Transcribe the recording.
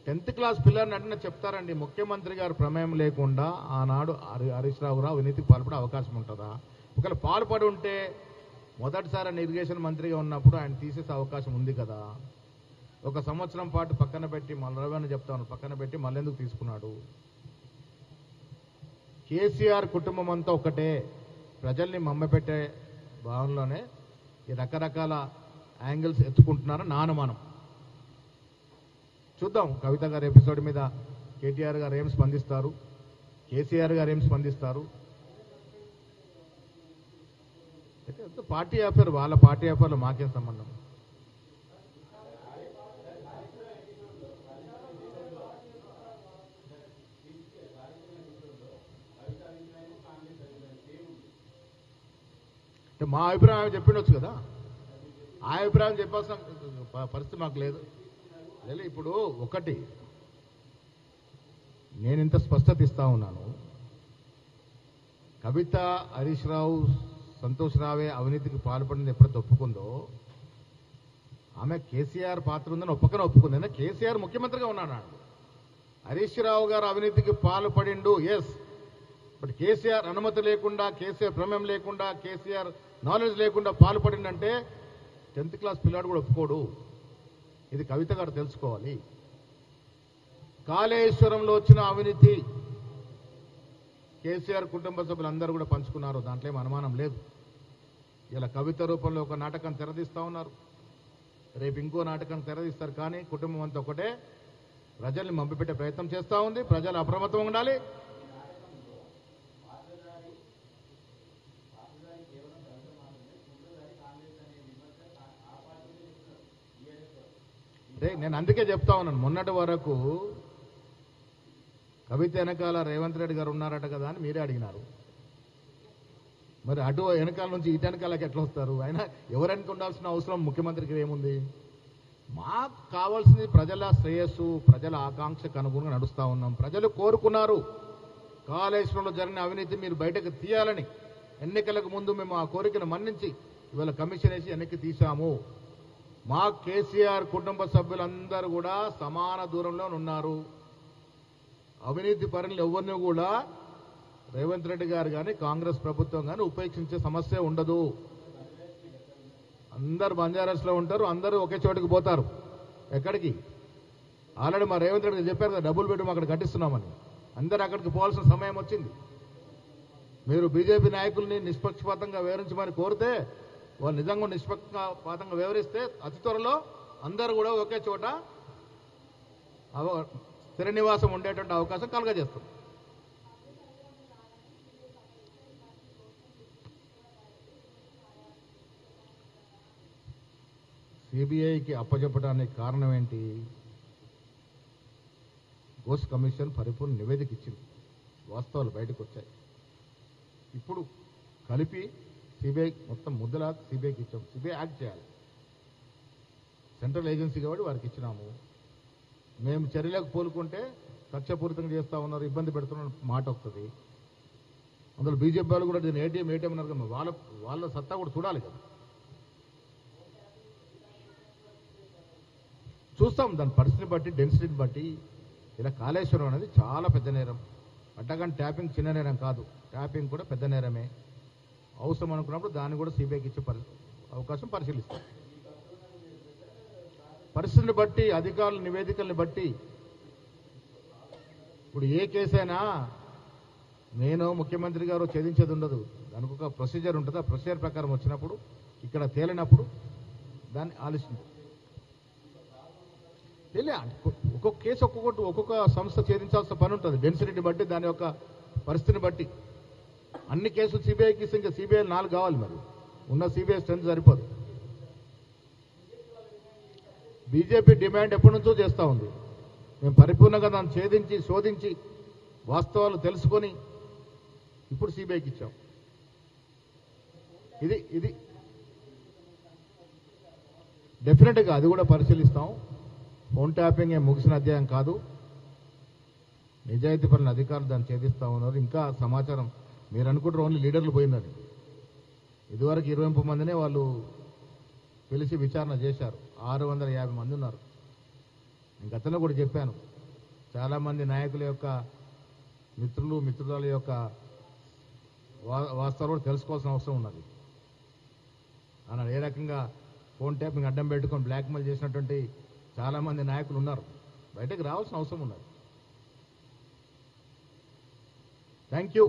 10th class పిల్లల్ని అంటే చెప్తారండి, ముఖ్యమంత్రి గారు ప్రమేయం లేకుండా ఆనాడు హరీష్ రావు అవినీతికి పాల్పడే అవకాశం ఉంటుందా? ఒకవేళ పాల్పడి ఉంటే మొదటిసారి ఆయన ఇరిగేషన్ మంత్రిగా ఉన్నప్పుడు ఆయన తీసేసే అవకాశం ఉంది కదా. 1 సంవత్సరం పాటు పక్కన పెట్టి మళ్ళీ రవి చెప్తాను పక్కన పెట్టి మళ్ళీ ఎందుకు తీసుకున్నాడు? కేసీఆర్ కుటుంబం అంతా ఒకటే, ప్రజల్ని మమ్మపెట్టే భావనలోనే ఈ రకరకాల యాంగిల్స్ ఎత్తుకుంటున్నారని నా అనుమానం. చూద్దాం కవిత గారి ఎపిసోడ్ మీద కేటీఆర్ గారు ఏం స్పందిస్తారు, కేసీఆర్ గారు ఏం స్పందిస్తారు. పార్టీ అఫేర్, వాళ్ళ పార్టీ అఫేర్లో మాకేం సంబంధం? మా అభిప్రాయం చెప్పిండొచ్చు కదా, ఆ అభిప్రాయం చెప్పాల్సిన పరిస్థితి మాకు లేదు. ఇప్పుడు ఒకటి నేను ఇంత స్పష్టత ఇస్తా ఉన్నాను, కవిత, హరీష్ రావు, సంతోష్ రావే అవినీతికి పాల్పడింది ఎప్పుడైతే ఒప్పుకుందో, ఆమె కేసీఆర్ పాత్ర ఉందని ఒప్పుకుంది. కేసీఆర్ ముఖ్యమంత్రిగా ఉన్నాడు. హరీష్ రావు గారు అవినీతికి పాల్పడిండు, ఎస్. బట్ కేసీఆర్ అనుమతి లేకుండా, కేసీఆర్ ప్రమేయం లేకుండా, కేసీఆర్ నాలెడ్జ్ లేకుండా పాల్పడిందంటే 10th క్లాస్ పిల్లాడు కూడా ఒప్పుకోడు. ఇది కవిత గారు తెలుసుకోవాలి. కాళేశ్వరంలో వచ్చిన అవినీతి కేసీఆర్ కుటుంబ సభ్యులందరూ కూడా పంచుకున్నారు, దాంట్లో ఏం అనుమానం లేదు. ఇలా కవిత రూపంలో ఒక నాటకం తెరదీస్తా ఉన్నారు, రేపు ఇంకో నాటకం తెరదీస్తారు. కానీ కుటుంబం అంతా ఒకటే, ప్రజల్ని మభ్యపెట్టే ప్రయత్నం చేస్తూ ఉంది. ప్రజలు అప్రమత్తంగా ఉండాలి. నేను అందుకే చెప్తా ఉన్నాను, మొన్నటి వరకు కవిత వెనకాల రేవంత్ రెడ్డి గారు ఉన్నారట కదా అని మీరే అడిగినారు. మరి అటు వెనకాల నుంచి ఇటు వెనకాలకి ఎట్లా వస్తారు? అయినా ఎవరెనక ఉండాల్సిన అవసరం ముఖ్యమంత్రికి ఏముంది? మాకు కావాల్సింది ప్రజల శ్రేయస్సు, ప్రజల ఆకాంక్షకు అనుగుణంగా నడుస్తూ ఉన్నాం. ప్రజలు కోరుకున్నారు కాళేశ్వరంలో జరిగిన అవినీతి మీరు బయటకు తీయాలని. ఎన్నికలకు ముందు మేము ఆ కోరికను మన్నించి ఇవాళ కమిషన్ వేసి వెనక్కి తీశాము. మా కేసీఆర్ కుటుంబ సభ్యులందరూ కూడా సమాన దూరంలో ఉన్నారు. అవినీతి పరులు ఎవరిని కూడా రేవంత్ రెడ్డి గారు కానీ కాంగ్రెస్ ప్రభుత్వం కానీ ఉపేక్షించే సమస్య ఉండదు. అందరు బంజారాస్లో ఉంటారు, అందరూ ఒకే చోటుకు పోతారు. ఎక్కడికి? ఆల్రెడీ మా రేవంత్ రెడ్డి చెప్పారు కదా, డబుల్ బెడ్రూమ్ అక్కడ కట్టిస్తున్నామని. అందరూ అక్కడికి పోవాల్సిన సమయం వచ్చింది. మీరు బీజేపీ నాయకుల్ని నిష్పక్షపాతంగా వివరించమని కోరితే, వాళ్ళు నిజంగా నిష్పక్షపాతంగా వివరిస్తే అతి త్వరలో అందరూ కూడా ఒకే చోట స్థిర నివాసం ఉండేటువంటి అవకాశం కలుగజేస్తుంది. సిబిఐకి అప్పచెప్పడానికి కారణం ఏంటి? ఘోష్ కమిషన్ పరిపూర్ణ నివేదిక ఇచ్చింది, వాస్తవాలు బయటకు వచ్చాయి. ఇప్పుడు కలిపి సిబిఐ మొత్తం ముద్దలా సిబిఐకి ఇచ్చాం. సిబిఐ యాక్ట్ చేయాలి, సెంట్రల్ ఏజెన్సీ కాబట్టి వారికి ఇచ్చినాము. మేము చర్యలకు పోలుకుంటే కక్షపూరితంగా చేస్తూ ఉన్నారు, ఇబ్బంది పెడుతున్న మాట వస్తుంది. అందులో బీజేపీ వాళ్ళు కూడా దీన్ని ఏటీఎం అన్నారు కదా, వాళ్ళ సత్తా కూడా చూడాలి కదా. చూస్తాం దాని పరిస్థితిని బట్టి, డెన్సిటీని బట్టి. ఇలా కాళేశ్వరం అనేది చాలా పెద్ద నేరం. అడ్డగాని ట్యాపింగ్ చిన్న నేరం కాదు, ట్యాపింగ్ కూడా పెద్ద నేరమే. అవసరం అనుకున్నప్పుడు దాన్ని కూడా సిబిఐకి ఇచ్చే అవకాశం పరిశీలిస్తాం. పరిస్థితిని బట్టి, అధికారుల నివేదికల్ని బట్టి. ఇప్పుడు ఏ కేసైనా నేను ముఖ్యమంత్రి గారు ఛేదించేది ఉండదు, దానికి ఒక ప్రొసీజర్ ఉంటుంది. ఆ ప్రొసీజర్ ప్రకారం వచ్చినప్పుడు, ఇక్కడ తేలినప్పుడు దాన్ని ఆలోచించారు. ఒక్కొక్క కేసు ఒక్కొక్క సంస్థ ఛేదించాల్సిన పని ఉంటుంది, డెన్సిటీని బట్టి, దాని యొక్క పరిస్థితిని బట్టి. అన్ని కేసులు సిబిఐకి ఇస్తే ఇంకా సిబిఐ 4 కావాలి, మరి ఉన్న సిబిఐ స్ట్రెంత్ సరిపోదు. బీజేపీ డిమాండ్ ఎప్పటి నుంచో చేస్తూ ఉంది. మేము పరిపూర్ణంగా దాన్ని ఛేదించి, శోధించి, వాస్తవాలు తెలుసుకొని ఇప్పుడు సిబిఐకి ఇచ్చాం. ఇది డెఫినెట్గా అది కూడా పరిశీలిస్తాం. ఫోన్ ట్యాపింగ్ ఏం ముగిసిన అధ్యాయం కాదు. నిజాయితీ పరుల అధికారులు దాన్ని ఛేదిస్తూ ఉన్నారు. ఇంకా సమాచారం మీరు అనుకుంటారు ఓన్లీ లీడర్లు పోయిందని. ఇదివరకు 20 మందినే వాళ్ళు పిలిచి విచారణ చేశారు. 650 మంది ఉన్నారు. నేను గతంలో కూడా చెప్పాను, చాలామంది నాయకుల యొక్క మిత్రులు మిత్రురాల యొక్క వాస్తవాలు కూడా తెలుసుకోవాల్సిన అవసరం ఉన్నది. అన్నాడు ఏ రకంగా ఫోన్ ట్యాపింగ్ అడ్డం పెట్టుకొని బ్లాక్మెయిల్ చేసినటువంటి చాలామంది నాయకులు ఉన్నారు. బయటకు రావాల్సిన అవసరం ఉన్నది. Thank you.